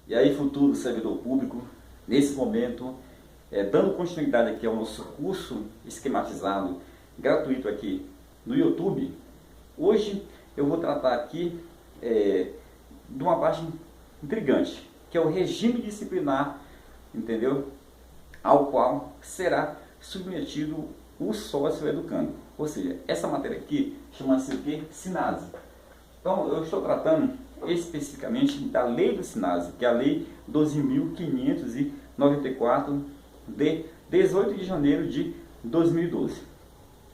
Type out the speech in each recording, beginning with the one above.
E aí, futuro servidor público, nesse momento, dando continuidade aqui ao nosso curso esquematizado, gratuito aqui no YouTube, hoje eu vou tratar aqui de uma parte intrigante, que é o regime disciplinar, entendeu? Ao qual será submetido o sócio educando. Ou seja, essa matéria aqui chama-se o quê? SINASE. Então, eu estou tratando especificamente da lei do SINASE, que é a lei 12.594 de 18 de janeiro de 2012.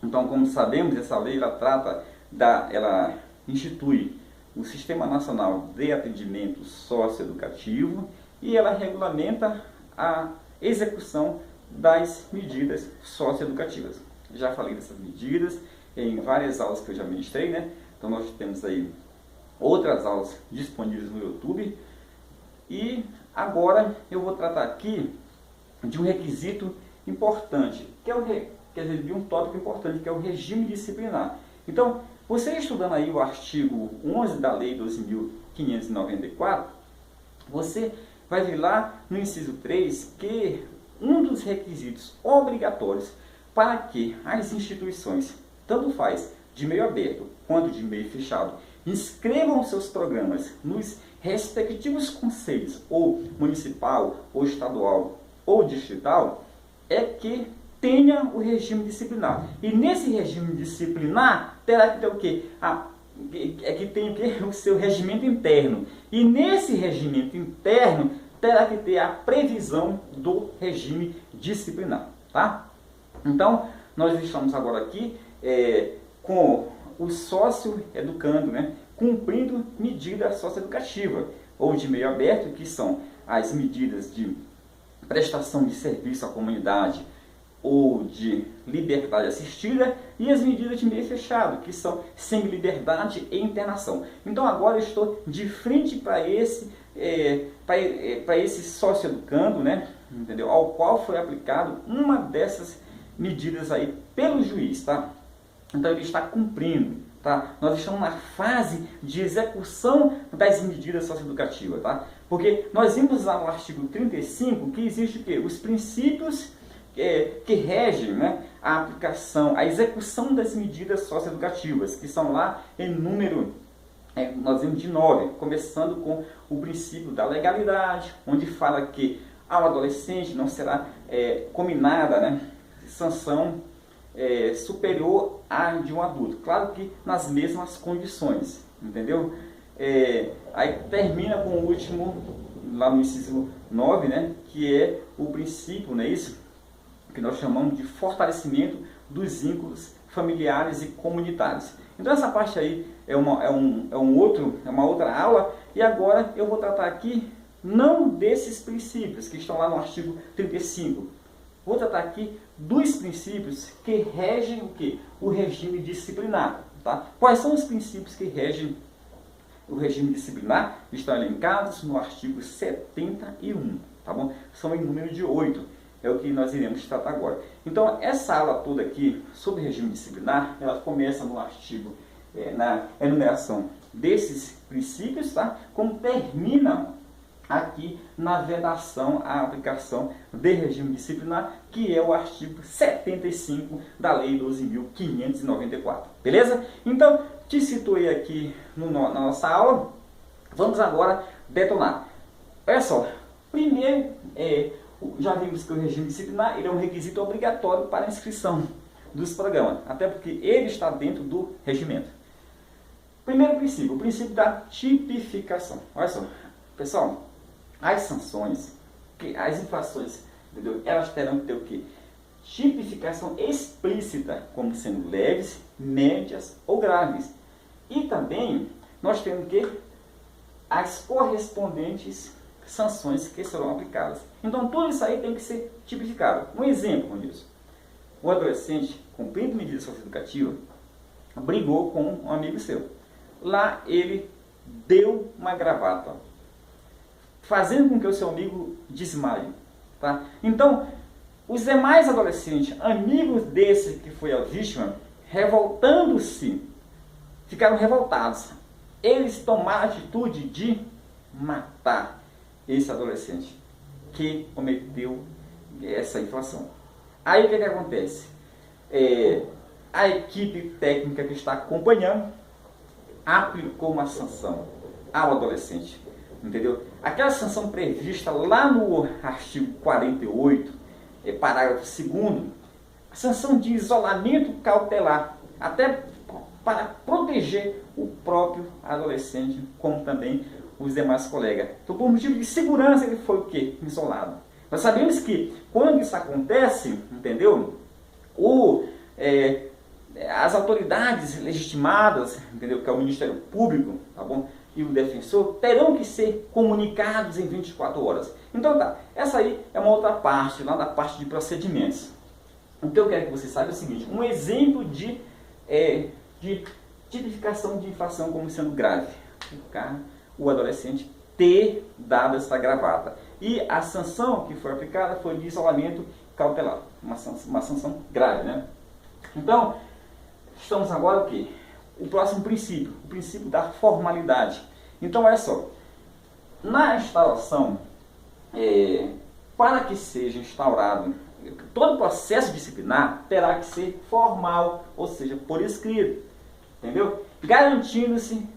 Então, como sabemos, essa lei ela institui o Sistema Nacional de Atendimento Socioeducativo e ela regulamenta a execução das medidas socioeducativas. Já falei dessas medidas em várias aulas que eu já ministrei, né? Então nós temos aí outras aulas disponíveis no YouTube. E agora eu vou tratar aqui de um requisito importante, que é de um tópico importante, que é o regime disciplinar. Então, você estudando aí o artigo 11 da Lei 12.594, você vai ver lá no inciso 3 que um dos requisitos obrigatórios para que as instituições, tanto faz de meio aberto quanto de meio fechado, inscrevam seus programas nos respectivos conselhos, ou municipal, ou estadual, ou distrital, é que tenha o regime disciplinar. E nesse regime disciplinar terá que ter o quê? Que tem o quê? O seu regimento interno. E nesse regimento interno terá que ter a previsão do regime disciplinar, tá? Então, nós estamos agora aqui com o sócio educando, né, cumprindo medida socioeducativa, ou de meio aberto, que são as medidas de prestação de serviço à comunidade, ou de liberdade assistida, e as medidas de meio fechado, que são semi-liberdade e internação. Então agora eu estou de frente para esse sócio-educando, né, entendeu? Ao qual foi aplicado uma dessas medidas aí pelo juiz, tá? Então ele está cumprindo, tá? Nós estamos na fase de execução das medidas socioeducativas, tá? Porque nós vimos lá no artigo 35 que existe o quê? Os princípios que regem, né, a aplicação, a execução das medidas socioeducativas, que são lá em número, nós vimos de 9, começando com o princípio da legalidade, onde fala que ao adolescente não será combinada, né, sanção superior à de um adulto, claro que nas mesmas condições, entendeu? Aí termina com o último, lá no inciso 9, né, que é o princípio, não é isso? Que nós chamamos de fortalecimento dos vínculos familiares e comunitários. Então essa parte aí é uma outra aula, e agora eu vou tratar aqui não desses princípios que estão lá no artigo 35. Vou tratar aqui dos princípios que regem o quê? O regime disciplinar. Tá? Quais são os princípios que regem o regime disciplinar? Estão elencados no artigo 71. Tá bom? São em número de 8. É o que nós iremos tratar agora. Então, essa aula toda aqui sobre regime disciplinar, ela começa no artigo, na enumeração desses princípios, tá? Como termina aqui na vedação à aplicação de regime disciplinar, que é o artigo 75 da Lei 12.594. Beleza? Então, te situei aqui na nossa aula. Vamos agora detonar. Olha só, primeiro, já vimos que o regime disciplinar ele é um requisito obrigatório para a inscrição dos programas, até porque ele está dentro do regimento. Primeiro princípio, o princípio da tipificação. Olha só, pessoal, as sanções, as infrações, entendeu? Elas terão que ter o quê? Tipificação explícita, como sendo leves, médias ou graves. E também nós temos que as correspondentes sanções que serão aplicadas. Então tudo isso aí tem que ser tipificado. Um exemplo disso: o adolescente, cumprindo medida socioeducativa, brigou com um amigo seu. Lá ele deu uma gravata, fazendo com que o seu amigo desmaie. Tá? Então, os demais adolescentes, amigos desse que foi a vítima, revoltando-se, ficaram revoltados. Eles tomaram a atitude de matar. esse adolescente que cometeu essa infração. Aí o que acontece? A equipe técnica que está acompanhando aplicou uma sanção ao adolescente, entendeu? Aquela sanção prevista lá no artigo 48, parágrafo 2º, a sanção de isolamento cautelar, até para proteger o próprio adolescente, como também os demais colegas. Então, por motivo de segurança, ele foi o quê? Isolado. Nós sabemos que quando isso acontece, entendeu? As autoridades legitimadas, entendeu? Que é o Ministério Público, tá bom? E o defensor terão que ser comunicados em 24 horas. Então tá, essa aí é uma outra parte, lá da parte de procedimentos. Então eu quero que você saiba o seguinte, um exemplo de tipificação de infração como sendo grave. O adolescente ter dado essa gravata. E a sanção que foi aplicada foi de isolamento cautelar. Uma sanção grave, né? Então, estamos agora o quê? O próximo princípio, o princípio da formalidade. Então, olha só, na instauração, para que seja instaurado, todo processo disciplinar terá que ser formal, ou seja, por escrito, entendeu? Garantindo-se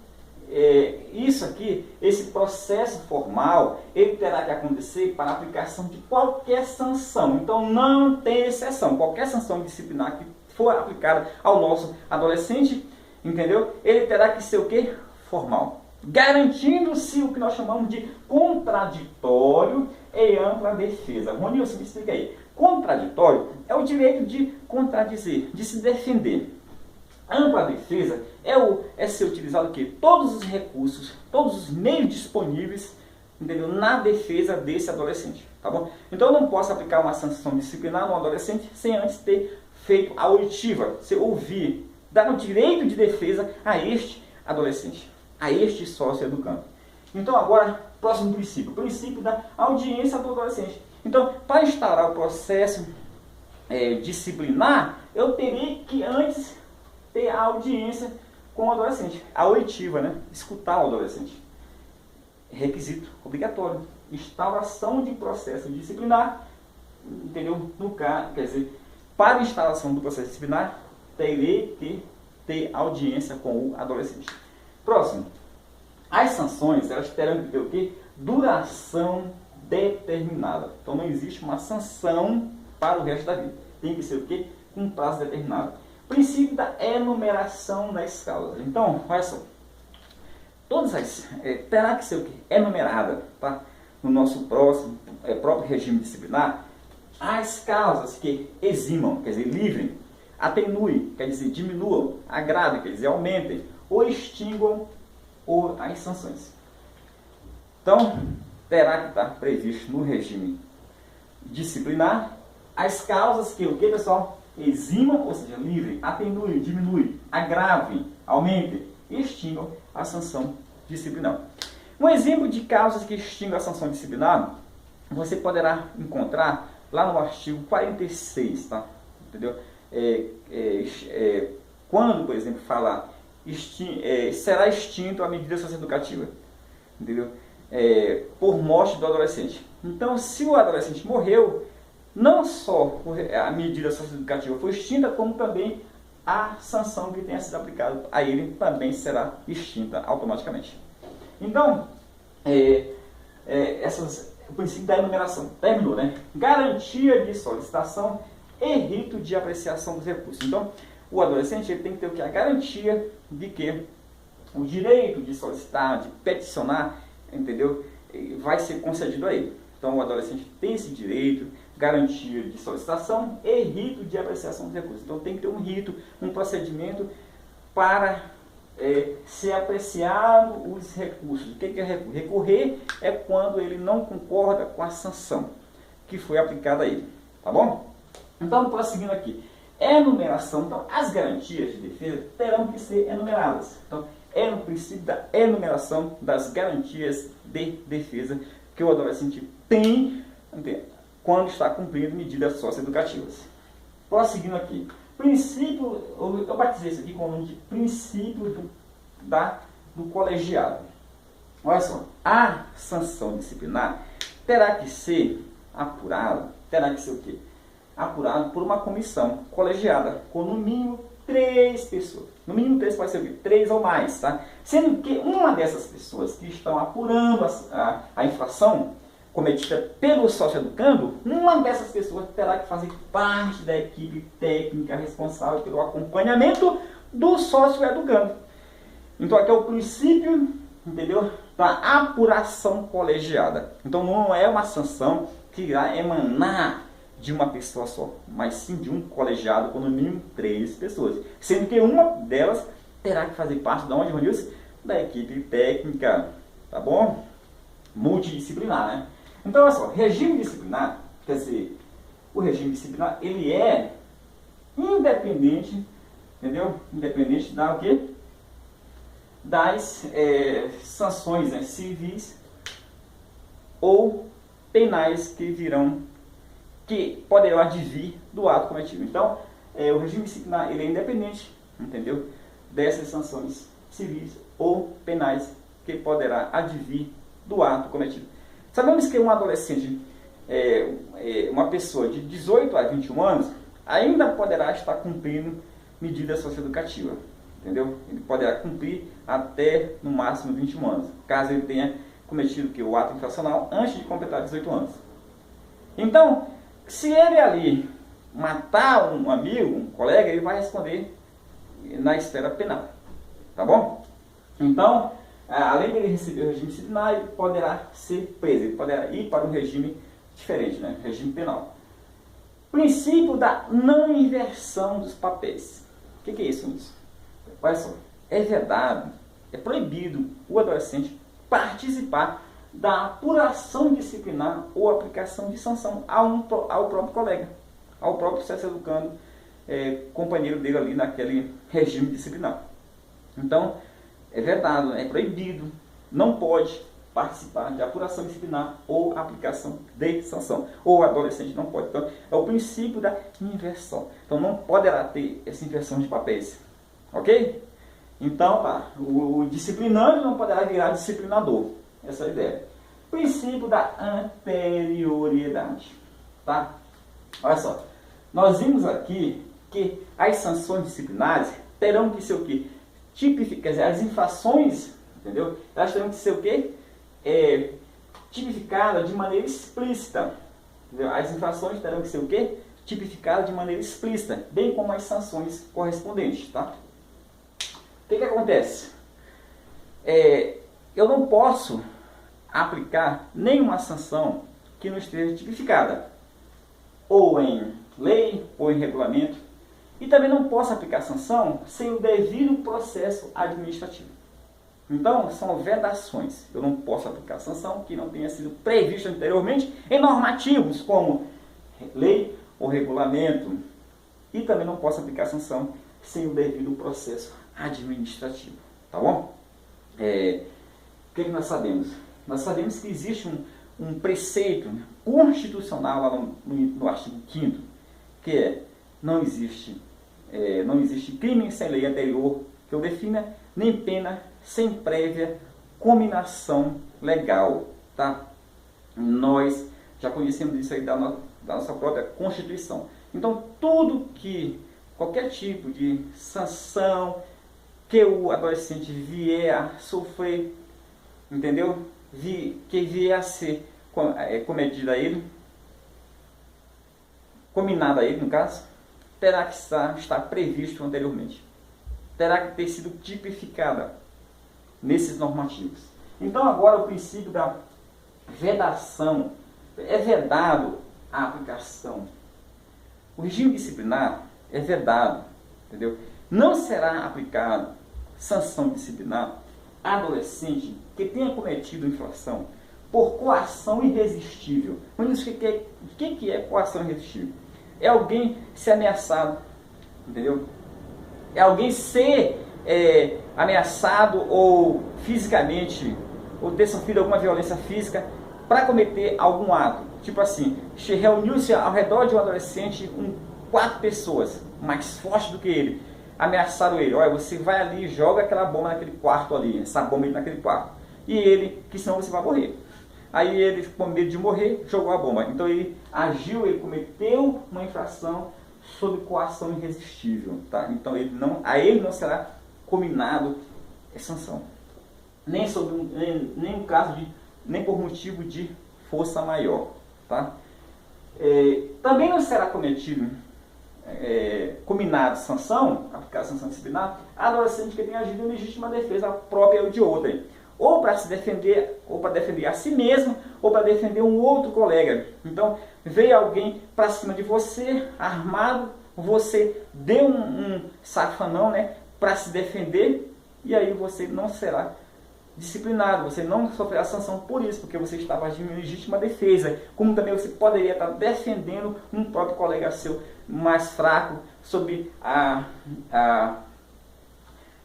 isso aqui, esse processo formal, ele terá que acontecer para a aplicação de qualquer sanção. Então, não tem exceção. Qualquer sanção disciplinar que for aplicada ao nosso adolescente, entendeu? Ele terá que ser o quê? Formal. Garantindo-se o que nós chamamos de contraditório e ampla defesa. Ronilson, me explica aí. Contraditório é o direito de contradizer, de se defender. Ampla defesa é ser utilizado o quê? Todos os recursos, todos os meios disponíveis, entendeu? Na defesa desse adolescente, tá bom? Então eu não posso aplicar uma sanção disciplinar no adolescente sem antes ter feito a oitiva, se ouvir, dar o direito de defesa a este adolescente, a este sócio educando. Então agora, próximo princípio, o princípio da audiência do adolescente. Então, para instaurar o processo disciplinar, eu terei que antes ter a audiência com o adolescente, a oitiva, né? Escutar o adolescente. Requisito obrigatório, instauração de processo disciplinar, entendeu? No caso, quer dizer, para a instalação do processo disciplinar, terei que ter audiência com o adolescente. Próximo. As sanções, elas terão que ter o quê? Duração determinada. Então não existe uma sanção para o resto da vida. Tem que ser o quê? Com um prazo determinado. Princípio da enumeração das causas. Então, olha só. Todas as... terá que ser o quê? Enumerada, tá? No nosso próprio regime disciplinar, as causas que eximam, quer dizer, livrem, atenuem, quer dizer, diminuam, agravem, quer dizer, aumentem, ou extinguam as sanções. Então, terá que estar previsto no regime disciplinar as causas que o que, pessoal? Eximam, ou seja, livrem, atenuem, diminuem, agravem, aumentem, extinguam a sanção disciplinar. Um exemplo de causas que extinguem a sanção disciplinar, você poderá encontrar lá no artigo 46, tá? Entendeu? Quando, por exemplo, falar será extinto a medida socioeducativa, entendeu? Por morte do adolescente. Então, se o adolescente morreu, não só a medida socioeducativa foi extinta, como também a sanção que tenha sido aplicada a ele também será extinta automaticamente. Então, o princípio da enumeração terminou, né? Garantia de solicitação e rito de apreciação dos recursos. Então, o adolescente ele tem que ter o que? A garantia de que o direito de solicitar, de peticionar, entendeu? Vai ser concedido a ele. Então, o adolescente tem esse direito, garantia de solicitação e rito de apreciação dos recursos. Então, tem que ter um rito, um procedimento para ser apreciado os recursos. O que é recorrer? Recorrer é quando ele não concorda com a sanção que foi aplicada a ele. Tá bom? Então, prosseguindo aqui. Enumeração. Então, as garantias de defesa terão que ser enumeradas. Então, é no princípio da enumeração das garantias de defesa que o adolescente tem quando está cumprindo medidas socioeducativas. Prosseguindo aqui. Princípio, eu batizei isso aqui com o nome de princípio do colegiado. olha só, a sanção disciplinar terá que ser apurada, terá que ser o quê? Apurado por uma comissão colegiada, com no mínimo 3 pessoas. No mínimo 3 pode ser o quê? 3 ou mais, tá? Sendo que uma dessas pessoas que estão apurando a infração cometida pelo sócio-educando, uma dessas pessoas terá que fazer parte da equipe técnica responsável pelo acompanhamento do sócio-educando. Então aqui é o princípio, entendeu? Da apuração colegiada. Então não é uma sanção que irá emanar de uma pessoa só, mas sim de um colegiado com no mínimo 3 pessoas. Sendo que uma delas terá que fazer parte de onde, Ronilson? Da equipe técnica, tá bom? Multidisciplinar, né? Então, olha só, regime disciplinar, quer dizer, o regime disciplinar, ele é independente, entendeu? Independente da o quê? Das sanções, né, civis ou penais que poderão advir do ato cometido. Então, o regime disciplinar ele é independente, entendeu? Dessas sanções civis ou penais que poderá advir do ato cometido. Sabemos que um adolescente, uma pessoa de 18 a 21 anos, ainda poderá estar cumprindo medida socioeducativa, entendeu? Ele poderá cumprir até, no máximo, 21 anos, caso ele tenha cometido o ato infracional antes de completar 18 anos. Então, se ele ali matar um amigo, um colega, ele vai responder na esfera penal, tá bom? Então, além de ele receber o regime disciplinar, ele poderá ser preso, ele poderá ir para um regime diferente, né? Regime penal. Princípio da não inversão dos papéis. O que é isso? Olha só, é vedado, é proibido o adolescente participar da apuração disciplinar ou aplicação de sanção ao próprio colega, ao próprio sócio-educando, companheiro dele ali naquele regime disciplinar. Então, é vedado, é proibido, não pode participar de apuração disciplinar ou aplicação de sanção. Ou o adolescente não pode. Então, é o princípio da inversão. Então, não poderá ter essa inversão de papéis. Ok? Então, tá. O disciplinando não poderá virar disciplinador. Essa é a ideia. Princípio da anterioridade. Tá? Olha só. Nós vimos aqui que as sanções disciplinares terão que ser o quê? Tipificadas. As infrações, entendeu? Elas terão que ser o quê? Tipificadas de maneira explícita. Entendeu? As infrações terão que ser o quê? Tipificadas de maneira explícita, bem como as sanções correspondentes. Tá? O que acontece? Eu não posso aplicar nenhuma sanção que não esteja tipificada, ou em lei, ou em regulamento, e também não posso aplicar sanção sem o devido processo administrativo. Então, são vedações. Eu não posso aplicar sanção que não tenha sido prevista anteriormente em normativos como lei ou regulamento, e também não posso aplicar sanção sem o devido processo administrativo. Tá bom? O que nós sabemos? Nós sabemos que existe um preceito constitucional lá no artigo 5º, que não existe crime sem lei anterior que o defina, nem pena sem prévia cominação legal. Tá? Nós já conhecemos isso aí da nossa própria Constituição. Então, qualquer tipo de sanção que o adolescente vier a sofrer, entendeu? Que vier a ser cometida a ele, combinada a ele, no caso, terá que estar previsto anteriormente. Terá que ter sido tipificada nesses normativos. Então, agora, o princípio da vedação. É vedado a aplicação. O regime disciplinar é vedado, entendeu? Não será aplicado sanção disciplinar a adolescente que tenha cometido infração por coação irresistível. Mas o que é coação irresistível? É alguém ser ameaçado, entendeu? É alguém ser ameaçado ou fisicamente, ou ter sofrido alguma violência física para cometer algum ato. Tipo assim, reuniu-se ao redor de um adolescente com 4 pessoas, mais fortes do que ele, ameaçaram ele: olha, você vai ali e joga aquela bomba naquele quarto ali, essa bomba naquele quarto. e ele, que senão você vai morrer. Aí ele, com medo de morrer, jogou a bomba. Então ele agiu, ele cometeu uma infração sob coação irresistível, tá? Então a ele não será combinado sanção. Nem um caso nem por motivo de força maior, tá? Também não será cometido combinado sanção, aplicar sanção disciplinar, adolescente que tenha agido em legítima defesa própria ou de outra, ou para se defender, ou para defender a si mesmo, ou para defender um outro colega. Então, veio alguém para cima de você, armado, você deu um safanão, né, para se defender, e aí você não será disciplinado, você não sofrerá sanção por isso, porque você estava agindo em legítima defesa, como também você poderia estar defendendo um próprio colega seu mais fraco sobre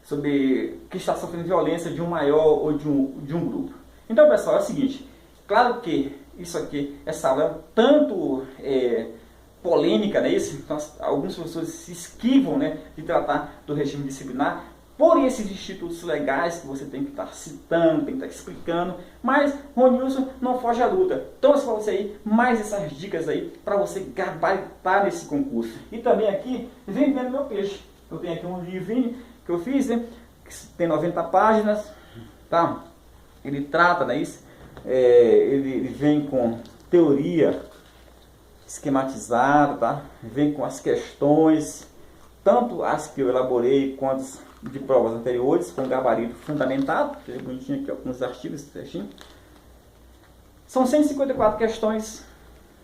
sobre que está sofrendo violência de um maior ou de um grupo. Então, pessoal, é o seguinte, claro que isso aqui, essa aula é tanto polêmica, né, isso? Então, algumas pessoas se esquivam, né, de tratar do regime disciplinar por esses institutos legais que você tem que estar citando, tem que estar explicando, mas Ronilson não foge à luta. Trouxe para você aí mais essas dicas aí para você gabaritar nesse concurso. E também aqui, vendendo meu peixe. Eu tenho aqui um livrinho que eu fiz, né, que tem 90 páginas, tá? Ele trata, né, isso? Ele vem com teoria esquematizada, tá? Vem com as questões, tanto as que eu elaborei quanto as de provas anteriores, com gabarito fundamentado, que é bonitinho aqui, alguns artigos certinho. São 154 questões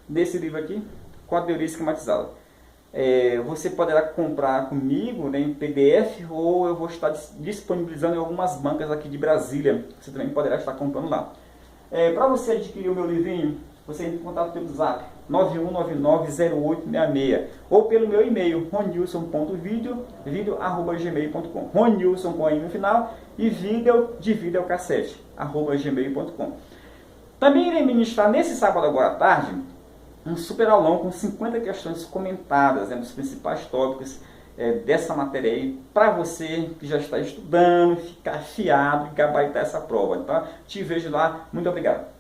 desse livro aqui, com a teoria esquematizada. Você poderá comprar comigo, né, em PDF, ou eu vou estar disponibilizando em algumas bancas aqui de Brasília. Você também poderá estar comprando lá. Para você adquirir o meu livrinho, você entra em contato pelo zap 91990866 ou pelo meu e-mail ronilson.video@gmail.com. Ronilson com aí no final e videocassete @gmail.com. Também irei ministrar nesse sábado agora à tarde um super aulão com 50 questões comentadas, né, dos principais tópicos dessa matéria aí, para você que já está estudando, ficar afiado e gabaritar essa prova. Então, te vejo lá. Muito obrigado.